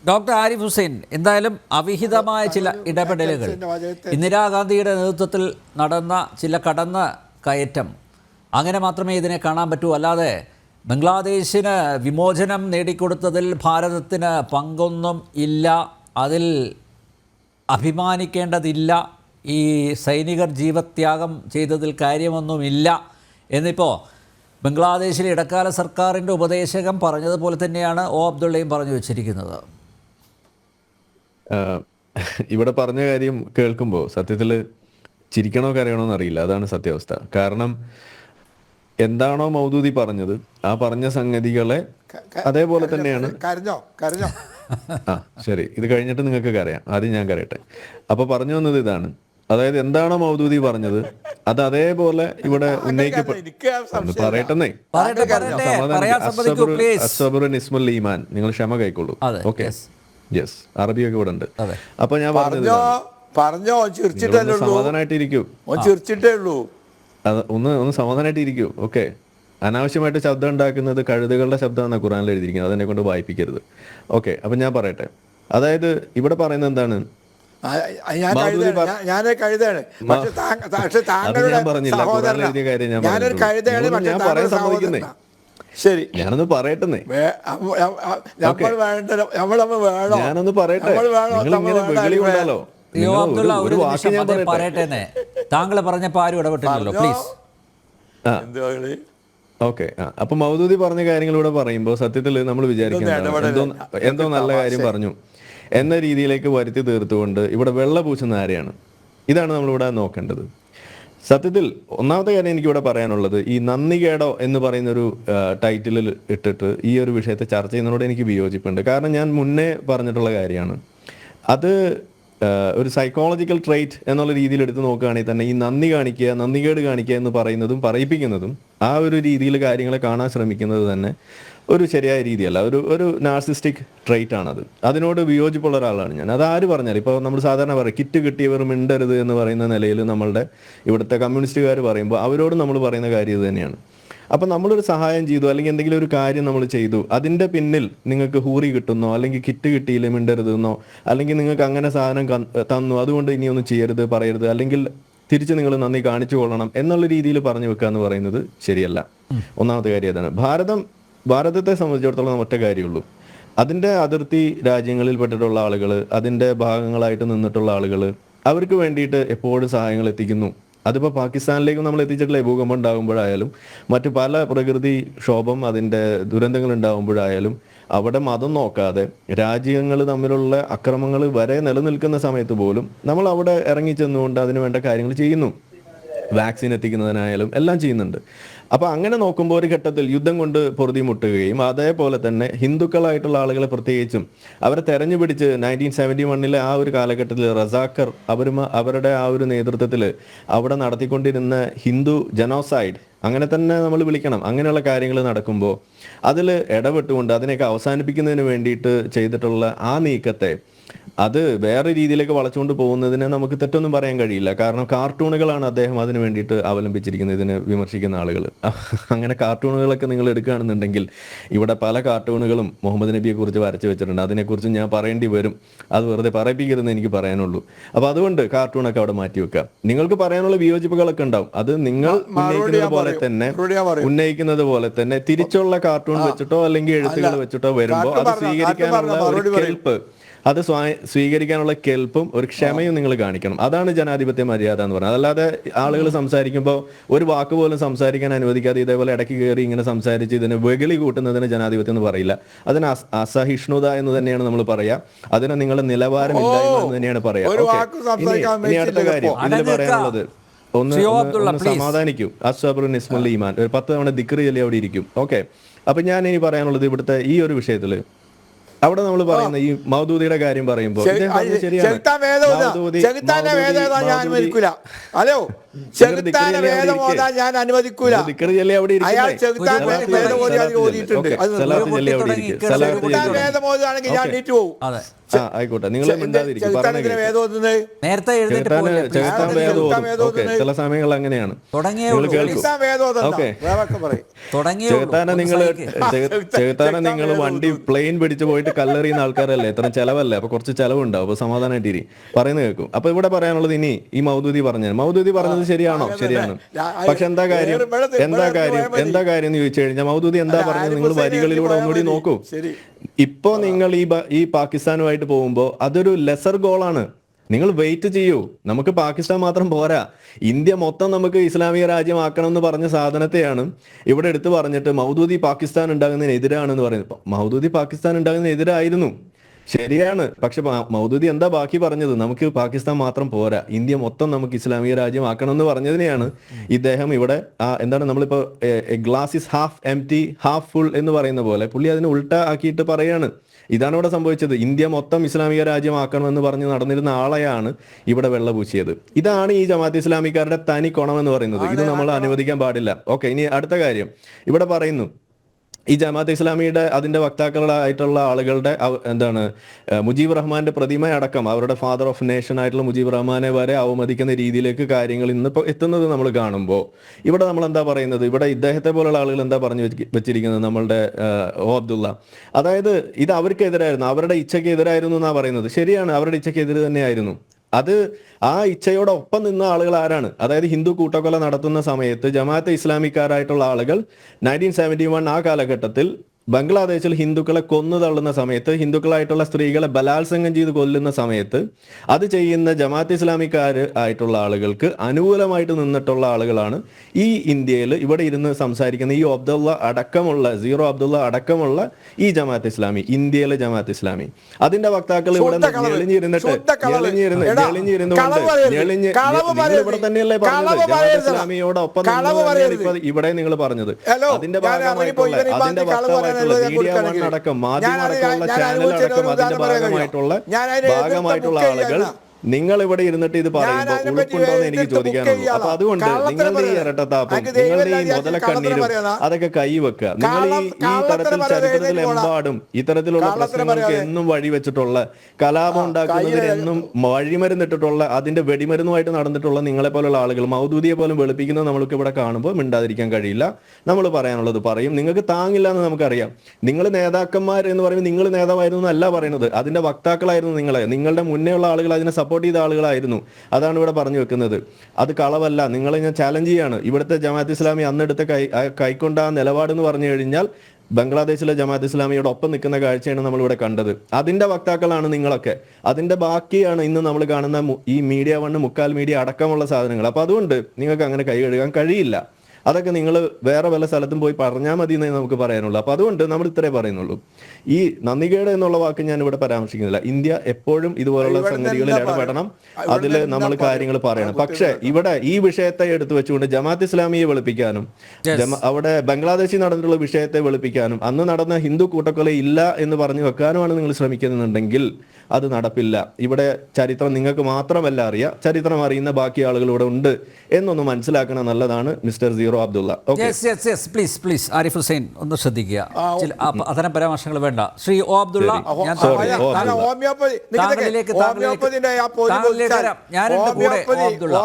Doctor Arif Hussain, എന്തായാലും അവിഹിതമായ ചില ഇടപെടലുകൾ, ഇന്ദിരാഗാന്ധിയുടെ നേതൃത്വത്തിൽ നടന്ന ചില കടന്ന കയറ്റം, അങ്ങനെ മാത്രമേ ഇതിനെ കാണാൻ പറ്റൂ. അല്ലാതെ ബംഗ്ലാദേശിന് വിമോചനം നേടിക്കൊടുത്തതിൽ ഭാരതത്തിന് പങ്കൊന്നും ഇല്ല, അതിൽ അഭിമാനിക്കേണ്ടതില്ല, ഈ സൈനികർ ജീവത്യാഗം ചെയ്തതിൽ കാര്യമൊന്നുമില്ല എന്നിപ്പോൾ ബംഗ്ലാദേശിലെ ഇടക്കാല സർക്കാരിൻ്റെ ഉപദേശകം പറഞ്ഞതുപോലെ തന്നെയാണ് ഒ അബ്ദുള്ളയും പറഞ്ഞു വച്ചിരിക്കുന്നത്. ഇവിടെ പറഞ്ഞ കാര്യം കേൾക്കുമ്പോൾ സത്യത്തിൽ ചിരിക്കണോ കരയണോ എന്നറിയില്ല. അതാണ് സത്യാവസ്ഥ. കാരണം എന്താണോ മൗദൂദി പറഞ്ഞത്, ആ പറഞ്ഞ സംഗതികളെ അതേപോലെ തന്നെയാണ്. ആ ശരി, ഇത് കഴിഞ്ഞിട്ട് നിങ്ങൾക്ക് കരയാം, ആദ്യം ഞാൻ കരയട്ടെ. അപ്പൊ പറഞ്ഞു വന്നത് ഇതാണ്, അതായത് എന്താണോ മൗദൂദി പറഞ്ഞത് അത് അതേപോലെ ഇവിടെ പറയട്ടെന്നേ. ഈമാൻ, നിങ്ങൾ ക്ഷമ കൈക്കൊള്ളൂ. ഓക്കെ, യെസ്, അറബിയൊക്കെ ഇവിടെ ഉണ്ട്. അപ്പൊ ഞാൻ സമാധാനായിട്ടിരിക്കൂ, ഒന്ന് സമാധാനായിട്ടിരിക്കൂ. ഓക്കെ, അനാവശ്യമായിട്ട് ശബ്ദം ഉണ്ടാക്കുന്നത് കഴുതുകളുടെ ശബ്ദമാണ് ഖുറാനിൽ എഴുതിയിരിക്കുന്നത്, അതെന്നെ കൊണ്ട് വായിപ്പിക്കരുത്. ഓക്കെ, അപ്പൊ ഞാൻ പറയട്ടെ. അതായത് ഇവിടെ പറയുന്നത് എന്താണ്, ഞാൻ പറഞ്ഞില്ല, ഖുറാനിൽ എഴുതിയ കാര്യം ഞാൻ പറയാൻ സമ്മതിക്കുന്നേ. ശരി, ഞാനൊന്ന് പറയട്ടെ. ഞാനൊന്ന് പറയട്ടെ. നിങ്ങളിങ്ങനെ വെകളി കൊണ്ടാലോ. ഒരു വാക്ക് ഞാൻ പറയട്ടെ. താങ്കൾ പറഞ്ഞപ്പോ ആരും ഇടപെട്ടില്ലല്ലോ, പ്ലീസ്. ഓക്കെ, അപ്പൊ മൗദൂദി പറഞ്ഞ കാര്യങ്ങൾ ഇവിടെ പറയുമ്പോൾ സത്യത്തിൽ നമ്മൾ വിചാരിക്കുന്നത് എന്തോ നല്ല കാര്യം പറഞ്ഞു എന്ന രീതിയിലേക്ക് വരുത്തി തീർത്തുകൊണ്ട് ഇവിടെ വെള്ള പൂശുന്ന ആരെയാണ്, ഇതാണ് നമ്മളിവിടെ നോക്കേണ്ടത്. സത്യത്തിൽ ഒന്നാമത്തെ കാര്യം എനിക്കിവിടെ പറയാനുള്ളത്, ഈ നന്ദികേടോ എന്ന് പറയുന്നൊരു ടൈറ്റിലിൽ ഇട്ടിട്ട് ഈ ഒരു വിഷയത്തെ ചർച്ച ചെയ്യുന്നതിനോട് എനിക്ക് വിയോജിപ്പുണ്ട്. കാരണം ഞാൻ മുന്നേ പറഞ്ഞിട്ടുള്ള കാര്യമാണ്, അത് ഒരു സൈക്കോളജിക്കൽ ട്രേറ്റ് എന്നുള്ള രീതിയിൽ എടുത്ത് നോക്കുകയാണെങ്കിൽ തന്നെ ഈ നന്ദി കാണിക്കുക, നന്ദികേട് കാണിക്കുക എന്ന് പറയുന്നതും പറയിപ്പിക്കുന്നതും ആ ഒരു രീതിയിൽ കാര്യങ്ങളെ കാണാൻ ശ്രമിക്കുന്നത് തന്നെ ഒരു ശരിയായ രീതിയല്ല. ഒരു നാർസിസ്റ്റിക് ട്രേറ്റ് ആണത്. അതിനോട് വിയോജിപ്പുള്ള ഒരാളാണ് ഞാൻ. അത് ആര് പറഞ്ഞാൽ, ഇപ്പോൾ നമ്മൾ സാധാരണ പറയും കിറ്റ് കിട്ടിയവർ മിണ്ടരുത് എന്ന് പറയുന്ന നിലയിൽ നമ്മളുടെ ഇവിടുത്തെ കമ്മ്യൂണിസ്റ്റുകാർ പറയുമ്പോൾ അവരോട് നമ്മൾ പറയുന്ന കാര്യം ഇത് തന്നെയാണ്. അപ്പം നമ്മളൊരു സഹായം ചെയ്തു, അല്ലെങ്കിൽ എന്തെങ്കിലും ഒരു കാര്യം നമ്മൾ ചെയ്തു, അതിൻ്റെ പിന്നിൽ നിങ്ങൾക്ക് ഹൂറി കിട്ടുന്നോ, അല്ലെങ്കിൽ കിറ്റ് കിട്ടിയില്ല മിണ്ടരുതെന്നോ, അല്ലെങ്കിൽ നിങ്ങൾക്ക് അങ്ങനെ സാധനം തന്നു അതുകൊണ്ട് ഇനിയൊന്നും ചെയ്യരുത് പറയരുത്, അല്ലെങ്കിൽ തിരിച്ച് നിങ്ങൾ നന്ദി കാണിച്ചു കൊള്ളണം എന്നുള്ള രീതിയിൽ പറഞ്ഞു വെക്കുക എന്ന് പറയുന്നത് ശരിയല്ല. ഒന്നാമത്തെ കാര്യം അതാണ്. ഭാരതത്തെ സംബന്ധിച്ചിടത്തോളം ഒറ്റ കാര്യമുള്ളൂ, അതിൻ്റെ അതിർത്തി രാജ്യങ്ങളിൽ പെട്ടിട്ടുള്ള ആളുകൾ, അതിൻ്റെ ഭാഗങ്ങളായിട്ട് നിന്നിട്ടുള്ള ആളുകൾ, അവർക്ക് വേണ്ടിയിട്ട് എപ്പോഴും സഹായങ്ങൾ എത്തിക്കുന്നു. അതിപ്പോൾ പാകിസ്ഥാനിലേക്കും നമ്മൾ എത്തിച്ചിട്ടില്ലേ, ഭൂകമ്പം ഉണ്ടാകുമ്പോഴായാലും മറ്റു പല പ്രകൃതി ക്ഷോഭം അതിൻ്റെ ദുരന്തങ്ങൾ ഉണ്ടാകുമ്പോഴായാലും അവിടെ മതം നോക്കാതെ രാജ്യങ്ങൾ തമ്മിലുള്ള അക്രമങ്ങൾ വരെ നിലനിൽക്കുന്ന സമയത്ത് പോലും നമ്മൾ അവിടെ ഇറങ്ങിച്ചെന്നുകൊണ്ട് അതിന് വേണ്ട കാര്യങ്ങൾ ചെയ്യുന്നു. വാക്സിൻ എത്തിക്കുന്നതിനായാലും എല്ലാം ചെയ്യുന്നുണ്ട്. അപ്പോൾ അങ്ങനെ നോക്കുമ്പോൾ ഒരു ഘട്ടത്തിൽ യുദ്ധം കൊണ്ട് പൊറുതിമുട്ടുകയും അതേപോലെ തന്നെ ഹിന്ദുക്കളായിട്ടുള്ള ആളുകളെ പ്രത്യേകിച്ചും അവരെ തെരഞ്ഞുപിടിച്ച് 1971 ആ ഒരു കാലഘട്ടത്തിൽ റസാക്കർ അവരുടെ ആ ഒരു നേതൃത്വത്തിൽ അവിടെ നടത്തിക്കൊണ്ടിരുന്ന ഹിന്ദു ജനോസൈഡ്, അങ്ങനെ തന്നെ നമ്മൾ വിളിക്കണം, അങ്ങനെയുള്ള കാര്യങ്ങൾ നടക്കുമ്പോൾ അതിൽ ഇടപെട്ടുകൊണ്ട് അതിനെയൊക്കെ അവസാനിപ്പിക്കുന്നതിന് വേണ്ടിയിട്ട് ചെയ്തിട്ടുള്ള ആ നീക്കത്തെ അത് വേറെ രീതിയിലേക്ക് വളച്ചുകൊണ്ട് പോകുന്നതിനെ നമുക്ക് തെറ്റൊന്നും പറയാൻ കഴിയില്ല. കാരണം കാർട്ടൂണുകളാണ് അദ്ദേഹം അതിന് വേണ്ടിയിട്ട് അവലംബിച്ചിരിക്കുന്നത്, ഇതിനെ വിമർശിക്കുന്ന ആളുകൾ. അങ്ങനെ കാർട്ടൂണുകളൊക്കെ നിങ്ങൾ എടുക്കുകയാണെന്നുണ്ടെങ്കിൽ ഇവിടെ പല കാർട്ടൂണുകളും മുഹമ്മദ് നബിയെ കുറിച്ച് വരച്ചു വെച്ചിട്ടുണ്ട്. അതിനെക്കുറിച്ച് ഞാൻ പറയേണ്ടി വരും, അത് വെറുതെ പറയിപ്പിക്കരുതെന്ന് എനിക്ക് പറയാനുള്ളൂ. അപ്പോൾ അതുകൊണ്ട് കാർട്ടൂണൊക്കെ അവിടെ മാറ്റി വെക്കാം. നിങ്ങൾക്ക് പറയാനുള്ള വിയോജിപ്പുകളൊക്കെ ഉണ്ടാവും, അത് നിങ്ങൾ ഉന്നയിക്കുന്നത് പോലെ തന്നെ തിരിച്ചുള്ള കാർട്ടൂൺ വെച്ചിട്ടോ അല്ലെങ്കിൽ എഴുത്തുകൾ വെച്ചിട്ടോ വരുമ്പോൾ അത് സ്വീകരിക്കാനുള്ള ഒരു കെൽപ്പ്, അത് സ്വീകരിക്കാനുള്ള കെൽപ്പും ഒരു ക്ഷമയും നിങ്ങൾ കാണിക്കണം. അതാണ് ജനാധിപത്യ മര്യാദ എന്ന് പറയുന്നത്. അതല്ലാതെ ആളുകൾ സംസാരിക്കുമ്പോൾ ഒരു വാക്ക് പോലും സംസാരിക്കാൻ അനുവദിക്കാതെ ഇതേപോലെ ഇടയ്ക്ക് കയറി ഇങ്ങനെ സംസാരിച്ച് ഇതിന് വെകിളി കൂട്ടുന്നതിന് ജനാധിപത്യം എന്ന് പറയില്ല. അതിന് അസഹിഷ്ണുത എന്ന് തന്നെയാണ് നമ്മൾ പറയാ. അതിന് നിങ്ങളുടെ നിലവാരമില്ലായ്മ എന്ന് തന്നെയാണ് പറയാ. ഇനി അടുത്ത കാര്യം ഇതിൽ പറയാനുള്ളത്, ഒന്ന് സമാധാനിക്കും. അസ്സബ്റു നിസ്മുൽ ഈമാൻ, ഒരു 10 തവണ ദിക്ർ ചൊല്ലി അവിടെ ഇരിക്കും. ഓക്കെ, അപ്പൊ ഞാൻ ഇനി പറയാനുള്ളത് ഇവിടുത്തെ ഈ ഒരു വിഷയത്തില് അവിടെ നമ്മൾ പറയുന്ന ഈ മൗദൂദിയുടെ കാര്യം പറയുമ്പോൾ ആയിക്കോട്ടെ, നിങ്ങൾ മിണ്ടാതിരിക്കും. നേരത്തെ എഴുന്നേറ്റ് ചെകുത്താൻ പോകല്ലേ, please. ചെകുത്താൻ വേദം ഓതും. ഓക്കെ, ചില സമയങ്ങളിൽ അങ്ങനെയാണ്. തുടങ്ങിയേ നിങ്ങൾ ഉള്ളൂ, കേൾക്കൂ. ഓക്കെ, തുടങ്ങിയേ ഉള്ളൂ. ചെകുത്താനെ നിങ്ങൾ വണ്ടി പ്ലെയിൻ പിടിച്ചു പോയിട്ട് കല്ലെറിയുന്ന ആൾക്കാരല്ലേ, ഇത്ര ചെലവല്ലേ, അപ്പൊ കുറച്ച് ചെലവുണ്ടാവും. അപ്പൊ സമാധാനമായിട്ടിരി പറയുന്നത് കേൾക്കും. അപ്പൊ ഇവിടെ പറയാനുള്ളത് ഇനി ഈ മൗദൂദി പറഞ്ഞത് ശരിയാണോ? ശരിയാണ്. പക്ഷെ എന്താ കാര്യം എന്ന് ചോദിച്ചു കഴിഞ്ഞാൽ മൗദൂദി എന്താ പറഞ്ഞത് നിങ്ങൾ വരികളിലൂടെ ഒന്നുകൂടി നോക്കൂ. ഇപ്പോ നിങ്ങൾ ഈ പാകിസ്ഥാനുമായിട്ട് പോകുമ്പോ അതൊരു ലെസർ ഗോളാണ്. നിങ്ങൾ വെയിറ്റ് ചെയ്യൂ. നമുക്ക് പാകിസ്ഥാൻ മാത്രം പോരാ, ഇന്ത്യ മൊത്തം നമുക്ക് ഇസ്ലാമിക രാജ്യമാക്കണം എന്ന് പറഞ്ഞ സാധനത്തെയാണ് ഇവിടെ എടുത്തു പറഞ്ഞിട്ട് മൗദൂദി പാകിസ്ഥാൻ ഉണ്ടാകുന്നതിന് എതിരാണെന്ന് പറയുന്നത്. മൗദൂദി പാകിസ്ഥാൻ ഉണ്ടാകുന്നതിന് എതിരായിരുന്നു, ശരിയാണ്. പക്ഷെ മൗദൂദി എന്താ ബാക്കി പറഞ്ഞത്? നമുക്ക് പാകിസ്ഥാൻ മാത്രം പോരാ, ഇന്ത്യ മൊത്തം നമുക്ക് ഇസ്ലാമിക രാജ്യമാക്കണം എന്ന് പറഞ്ഞതിനെയാണ് ഇദ്ദേഹം ഇവിടെ എന്താണ് നമ്മളിപ്പോ glass is half empty half full എന്ന് പറയുന്ന പോലെ പുള്ളി അതിനെ ഉൾട്ട ആക്കിയിട്ട് പറയാണ്. ഇതാണ് ഇവിടെ സംഭവിച്ചത്. ഇന്ത്യ മൊത്തം ഇസ്ലാമിക രാജ്യമാക്കണമെന്ന് പറഞ്ഞ് നടന്നിരുന്ന ആളെയാണ് ഇവിടെ വെള്ളപൂശിയത്. ഇതാണ് ഈ ജമാഅത്ത് ഇസ്ലാമിക്കാരുടെ തനി കൊണമെന്ന് പറയുന്നത്. ഇത് നമ്മൾ അനുവദിക്കാൻ പാടില്ല. ഓക്കെ, ഇനി അടുത്ത കാര്യം ഇവിടെ പറയുന്നു. ഈ ജമാഅത്ത് ഇസ്ലാമിയുടെ അതിന്റെ വക്താക്കളായിട്ടുള്ള ആളുകളുടെ എന്താണ് മുജീബ് റഹ്മാന്റെ പ്രതിമ അടക്കം അവരുടെ ഫാദർ ഓഫ് നേഷൻ ആയിട്ടുള്ള മുജീബ് റഹ്മാനെ വരെ അവമതിക്കുന്ന രീതിയിലേക്ക് കാര്യങ്ങൾ ഇന്നിപ്പോൾ എത്തുന്നത് നമ്മൾ കാണുമ്പോൾ ഇവിടെ നമ്മൾ എന്താ പറയുന്നത്? ഇവിടെ ഇദ്ദേഹത്തെ പോലുള്ള ആളുകൾ എന്താ പറഞ്ഞു വെച്ചിരിക്കുന്നത്? നമ്മളുടെ അബ്ദുള്ള, അതായത് ഇത് അവർക്കെതിരായിരുന്നു, അവരുടെ ഇച്ഛയ്ക്ക് എതിരായിരുന്നു എന്നാ പറയുന്നത്. ശരിയാണ്, അവരുടെ ഇച്ഛയ്ക്ക് എതിര് തന്നെയായിരുന്നു. അത് ആ ഇച്ഛയോടൊപ്പം നിന്ന ആളുകൾ ആരാണ്? അതായത് ഹിന്ദു കൂട്ടക്കൊല നടത്തുന്ന സമയത്ത് ജമാഅത്തെ ഇസ്ലാമിക്കാരായിട്ടുള്ള ആളുകൾ 1971 ആ കാലഘട്ടത്തിൽ ബംഗ്ലാദേശിൽ ഹിന്ദുക്കളെ കൊന്നു തള്ളുന്ന സമയത്ത്, ഹിന്ദുക്കളായിട്ടുള്ള സ്ത്രീകളെ ബലാത്സംഗം ചെയ്ത് കൊല്ലുന്ന സമയത്ത് അത് ചെയ്യുന്ന ജമാഅത്ത് ഇസ്ലാമിക്കാർ ആയിട്ടുള്ള ആളുകൾക്ക് അനുകൂലമായിട്ട് നിന്നിട്ടുള്ള ആളുകളാണ് ഈ ഇന്ത്യയിൽ ഇവിടെ ഇരുന്ന് സംസാരിക്കുന്ന ഈ അബ്ദുള്ള അടക്കമുള്ള സീറോ അബ്ദുള്ള അടക്കമുള്ള ഈ ജമാഅത്ത് ഇസ്ലാമി, ഇന്ത്യയിലെ ജമാഅത്ത് ഇസ്ലാമി. അതിന്റെ വക്താക്കൾ ഇവിടെ ഇവിടെ തന്നെയല്ലേ പറഞ്ഞത്? ജമാഅത്ത് ഇസ്ലാമിയോടൊപ്പം ഇവിടെ നിങ്ങൾ പറഞ്ഞത് അതിന്റെ ഭാഗമായിട്ടുള്ള അതിന്റെ വക്താവായിട്ടുള്ള മീഡിയ വൺ അടക്കം മാധ്യമടക്കമുള്ള ചാനൽ അടക്കം അതിന്റെ ഭാഗമായിട്ടുള്ള ആളുകൾ നിങ്ങൾ ഇവിടെ ഇരുന്നിട്ട് ഇത് പറയുമ്പോൾ ഉൾപ്പുണ്ടോ എന്ന് എനിക്ക് ചോദിക്കാനുള്ളൂ. അപ്പൊ അതുകൊണ്ട് നിങ്ങളുടെ ഈ ഇരട്ടത്താപ്പും നിങ്ങളുടെ ഈ മുതലക്കണ്ണീരും അതൊക്കെ കൈവെക്കുക. നിങ്ങൾ ഈ തരത്തിൽ ചരിത്രത്തിലെമ്പാടും ഇത്തരത്തിലുള്ള പ്രശ്നങ്ങൾക്ക് എന്നും വഴിവെച്ചിട്ടുള്ള, കലാപം ഉണ്ടാക്കുന്നതിന് എന്നും വഴിമരുന്നിട്ടിട്ടുള്ള, അതിന്റെ വെടിമരുന്നുമായിട്ട് നടന്നിട്ടുള്ള നിങ്ങളെ പോലുള്ള ആളുകൾ മൗദൂദിയെ പോലും വെളുപ്പിക്കുന്നത് നമ്മൾക്ക് ഇവിടെ കാണുമ്പോൾ മിണ്ടാതിരിക്കാൻ കഴിയില്ല. നമ്മൾ പറയാനുള്ളത് പറയും. നിങ്ങൾക്ക് താങ്ങില്ല എന്ന് നമുക്കറിയാം. നിങ്ങൾ നേതാക്കന്മാർ എന്ന് പറയുമ്പോൾ നിങ്ങൾ നേതാവായിരുന്നു എന്നല്ല പറയുന്നത്, അതിന്റെ വക്താക്കളായിരുന്നു നിങ്ങളുടെ മുന്നേ ഉള്ള ആളുകൾ അതിനെ സപ്പോർട്ട് ചെയ്ത ആളുകളായിരുന്നു. അതാണ് ഇവിടെ പറഞ്ഞു വെക്കുന്നത്. അത് കളവല്ല. നിങ്ങളെ ഞാൻ ചാലഞ്ച് ചെയ്യാണ്. ഇവിടുത്തെ ജമാഅത്ത് ഇസ്ലാമി അന്നെടുത്ത കൈക്കൊണ്ട ആ നിലപാടെന്ന് പറഞ്ഞു കഴിഞ്ഞാൽ ബംഗ്ലാദേശിലെ ജമാഅത്ത് ഇസ്ലാമിയോടൊപ്പം നിൽക്കുന്ന കാഴ്ചയാണ് നമ്മളിവിടെ കണ്ടത്. അതിന്റെ വക്താക്കളാണ് നിങ്ങളൊക്കെ. അതിന്റെ ബാക്കിയാണ് ഇന്ന് നമ്മൾ കാണുന്ന ഈ മീഡിയ വണ്ണ്, മുക്കാൽ മീഡിയ അടക്കമുള്ള സാധനങ്ങൾ. അപ്പൊ അതുകൊണ്ട് നിങ്ങൾക്ക് അങ്ങനെ കൈ കഴുകാൻ കഴിയില്ല. അതൊക്കെ നിങ്ങൾ വേറെ വല്ല സ്ഥലത്തും പോയി പറഞ്ഞാൽ മതി എന്നേ നമുക്ക് പറയാനുള്ളൂ. അപ്പൊ അതുകൊണ്ട് നമ്മൾ ഇത്രേ പറയുന്നുള്ളൂ. ഈ നന്ദികേട് എന്നുള്ള വാക്ക് ഞാൻ ഇവിടെ പരാമർശിക്കുന്നില്ല. ഇന്ത്യ എപ്പോഴും ഇതുപോലുള്ള സംഗതികളിൽ ഇടപെടണം, അതിൽ നമ്മൾ കാര്യങ്ങൾ പറയണം. പക്ഷെ ഇവിടെ ഈ വിഷയത്തെ എടുത്തു വെച്ചുകൊണ്ട് ജമാഅത്ത് ഇസ്ലാമിയെ വെളുപ്പിക്കാനും അവിടെ ബംഗ്ലാദേശിൽ നടന്നിട്ടുള്ള വിഷയത്തെ വെളുപ്പിക്കാനും അന്ന് നടന്ന ഹിന്ദു കൂട്ടക്കൊല ഇല്ല എന്ന് പറഞ്ഞു വെക്കാനുമാണ് നിങ്ങൾ ശ്രമിക്കുന്നുണ്ടെങ്കിൽ അത് നടപ്പില്ല. ഇവിടെ ചരിത്രം നിങ്ങൾക്ക് മാത്രമല്ല അറിയാം, ചരിത്രം അറിയുന്ന ബാക്കി ആളുകൾ ഇവിടെ ഉണ്ട് എന്നൊന്ന് മനസ്സിലാക്കണം. നല്ലതാണ് mister zero Abdullah. Please Arif Hussain ഒന്ന് ശ്രദ്ധിക്കുക. അത്തരം പരാമർശങ്ങൾ വേണ്ട. ശ്രീ ഒ അബ്ദുള്ള, താങ്കളിലേക്ക് വരാം. ഞാൻ എൻ്റെ കൂടെ ഒ അബ്ദുള്ള.